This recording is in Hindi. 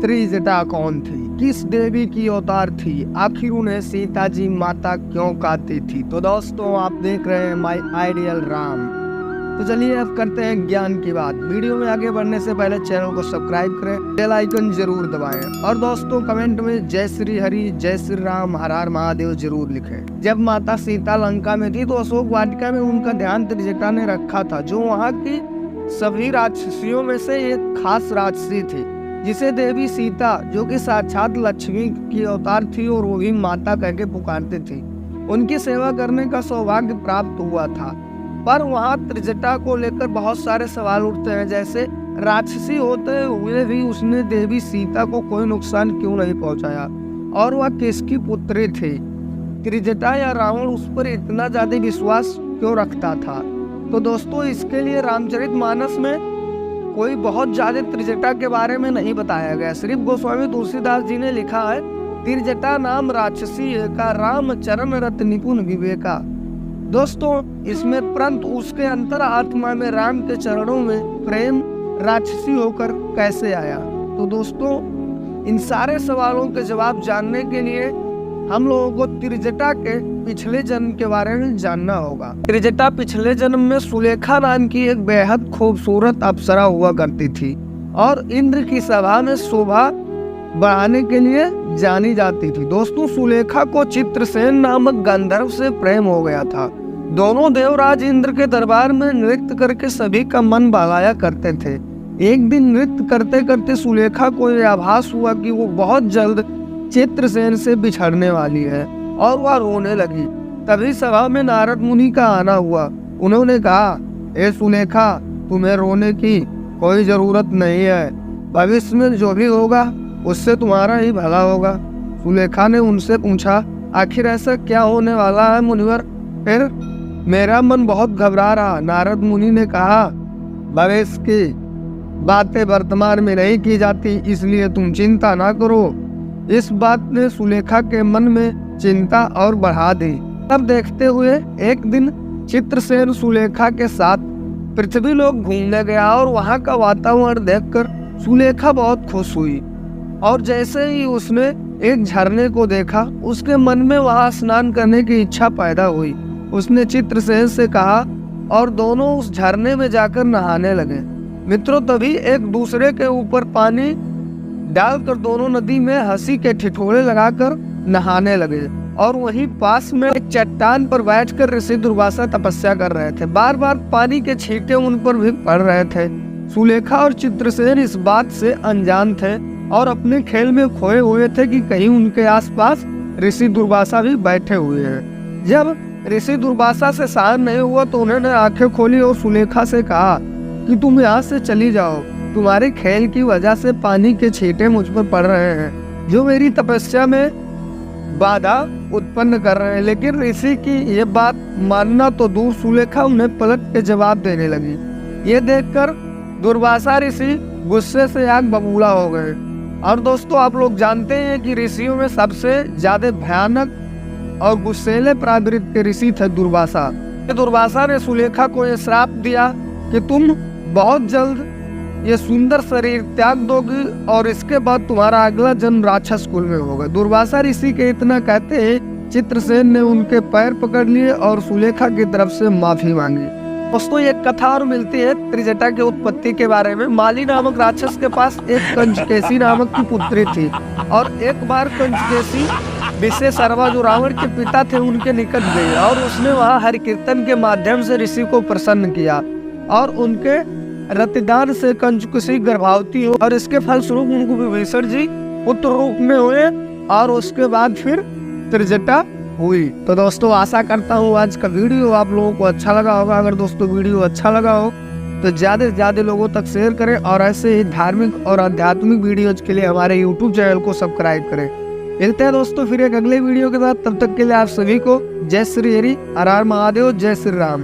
त्रिजटा कौन थी, किस देवी की अवतार थी, आखिर उन्हें सीता जी माता क्यों कहती थी। तो दोस्तों आप देख रहे हैं माय आइडियल राम। तो चलिए अब करते हैं ज्ञान की बात। वीडियो में आगे बढ़ने से पहले चैनल को सब्सक्राइब करें, बेल आइकन जरूर दबाएं और दोस्तों कमेंट में जय श्री हरि, जय श्री राम, हर हर महादेव जरूर लिखें। जब माता सीता लंका में थी तो अशोक वाटिका में उनका ध्यान त्रिजटा ने रखा था, जो वहाँ की सभी राक्षसियों में से एक खास राक्षसी थी, जिसे देवी सीता, जो कि साक्षात लक्ष्मी की अवतार थी और वो भी माता कह के पुकारते थे, उनकी सेवा करने का सौभाग्य प्राप्त हुआ था। पर वहाँ त्रिजटा को लेकर बहुत सारे सवाल उठते हैं, जैसे राक्षसी होते हुए भी उसने देवी सीता को कोई नुकसान क्यों नहीं पहुंचाया, और वह किसकी पुत्री थी। त्रिजटा या रावण उस पर इतना ज्यादा विश्वास क्यों रखता था। तो दोस्तों इसके लिए रामचरितमानस में कोई बहुत ज्यादा त्रिजटा के बारे में नहीं बताया गया। सिर्फ गोस्वामी तुलसीदास जी ने लिखा है, त्रिजटा नाम राक्षसी एका, राम चरण रत निपुण विवेका। दोस्तों इसमें परंतु उसके अंतर आत्मा में राम के चरणों में प्रेम राक्षसी होकर कैसे आया। तो दोस्तों इन सारे सवालों के जवाब जानने के लिए हम लोगों को त्रिजटा के पिछले जन्म के बारे में जानना होगा। त्रिजटा पिछले जन्म में सुलेखा नाम की एक बेहद खूबसूरत अप्सरा हुआ करती थी और इंद्र की सभा में शोभा बढ़ाने के लिए जानी जाती थी। दोस्तों सुलेखा को चित्रसेन नामक गंधर्व से प्रेम हो गया था। दोनों देवराज इंद्र के दरबार में नृत्य करके सभी का मन बहलाया करते थे। एक दिन नृत्य करते करते सुलेखा को यह आभास हुआ कि वो बहुत जल्द चित्रसेन से बिछड़ने वाली है और वह रोने लगी। तभी सभा में नारद मुनि का आना हुआ। उन्होंने कहा, ए सुलेखा, तुम्हें रोने की कोई जरूरत नहीं है, भविष्य में जो भी होगा उससे तुम्हारा ही भला होगा। सुलेखा ने उनसे पूछा, आखिर ऐसा क्या होने वाला है मुनिवर। फिर मेरा मन बहुत घबरा रहा। नारद मुनि ने कहा, भविष्य की बातें वर्तमान में नहीं की जाती, इसलिए तुम चिंता ना करो। इस बात ने सुलेखा के मन में चिंता और बढ़ा दी। तब देखते हुए एक दिन चित्रसेन सुलेखा के साथ पृथ्वी लोक घूमने गया और वहाँ का वातावरण देखकर सुलेखा बहुत खुश हुई और जैसे ही उसने एक झरने को देखा उसके मन में वहां स्नान करने की इच्छा पैदा हुई। उसने चित्रसेन से कहा और दोनों उस झरने में जाकर नहाने लगे। मित्रों तभी एक दूसरे के ऊपर पानी डालकर दोनों नदी में हंसी के ठिठोरे लगाकर नहाने लगे और वहीं पास में एक चट्टान पर बैठकर ऋषि दुर्वासा तपस्या कर रहे थे। बार बार पानी के छींटे उन पर भी पड़ रहे थे। सुलेखा और चित्रसेन इस बात से अनजान थे और अपने खेल में खोए हुए थे कि कहीं उनके आसपास ऋषि दुर्वासा भी बैठे हुए हैं। जब ऋषि दुर्वासा से सहन नहीं हुआ तो उन्होंने आंखें खोली और सुलेखा से कहा कि तुम यहाँ से चली जाओ, तुम्हारे खेल की वजह से पानी के छींटे मुझ पर पड़ रहे हैं जो मेरी तपस्या में बाधा उत्पन्न कर रहे हैं। लेकिन ऋषि की ये बात मानना तो दूर, सुलेखा उन्हें पलट के जवाब देने लगी। ये देखकर दुर्वासा ऋषि गुस्से से आग बबूला हो गए। और दोस्तों आप लोग जानते हैं कि ऋषियों में सबसे ज्यादा भयानक और गुस्सेले प्रवृत्ति के ऋषि थे दुर्वासा। दुर्वासा ने सुलेखा को यह श्राप दिया कि तुम बहुत जल्द ये सुंदर शरीर त्याग दोगी और इसके बाद तुम्हारा अगला जन्म राक्षस कुल में होगा। दुर्वासा ऋषि के इतना कहते हैं चित्रसेन ने उनके पैर पकड़ लिए और सुलेखा की तरफ से माफी मांगी। दोस्तों एक कथा और मिलती है त्रिजटा के उत्पत्ति के बारे में। माली नामक राक्षस के पास एक कंचकेशी नामक की पुत्री थी और एक बार कंचकेशी विषेशर्वा जो रावण के पिता थे उनके निकट गई और उसने वहां हरि कीर्तन के माध्यम से ऋषि को प्रसन्न किया और उनके रतिदान से कंचकेशी गर्भवती हो और इसके फलस्वरूप उनको विभीषण जी पुत्र रूप में हुए और उसके बाद फिर त्रिजटा हुई। तो दोस्तों आशा करता हूँ आज का वीडियो आप लोगों को अच्छा लगा होगा। अगर दोस्तों वीडियो अच्छा लगा हो तो ज़्यादा से ज़्यादा लोगों तक शेयर करें और ऐसे ही धार्मिक और आध्यात्मिक वीडियोज के लिए हमारे YouTube चैनल को सब्सक्राइब करें। मिलते हैं दोस्तों फिर एक अगले वीडियो के साथ। तब तक के लिए आप सभी को जय श्री हरि, हर हर महादेव, जय श्री राम।